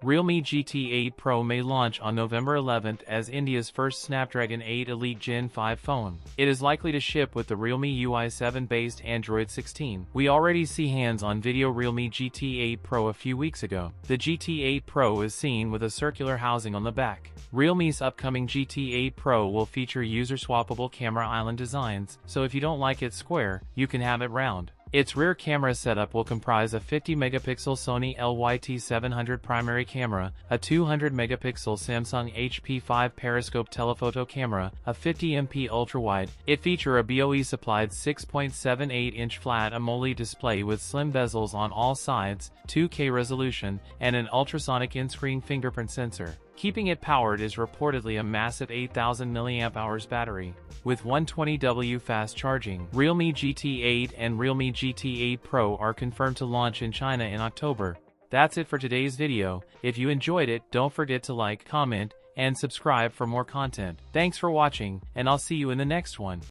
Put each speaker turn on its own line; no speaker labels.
Realme GT 8 Pro may launch on November 11th as India's first Snapdragon 8 Elite Gen 5 phone. It is likely to ship with the Realme UI 7-based Android 16. We already see hands-on video Realme GT 8 Pro a few weeks ago. The GT 8 Pro is seen with a circular housing on the back. Realme's upcoming GT 8 Pro will feature user-swappable camera island designs, so if you don't like it square, you can have it round. Its rear camera setup will comprise a 50-megapixel Sony LYT700 primary camera, a 200-megapixel Samsung HP5 periscope telephoto camera, a 50MP ultrawide. It features a BOE-supplied 6.78-inch flat AMOLED display with slim bezels on all sides, 2K resolution, and an ultrasonic in-screen fingerprint sensor. Keeping it powered is reportedly a massive 8,000 mAh battery. With 120W fast charging, Realme GT 8 and Realme GT 8 Pro are confirmed to launch in China in October. That's it for today's video. If you enjoyed it, don't forget to like, comment, and subscribe for more content. Thanks for watching, and I'll see you in the next one.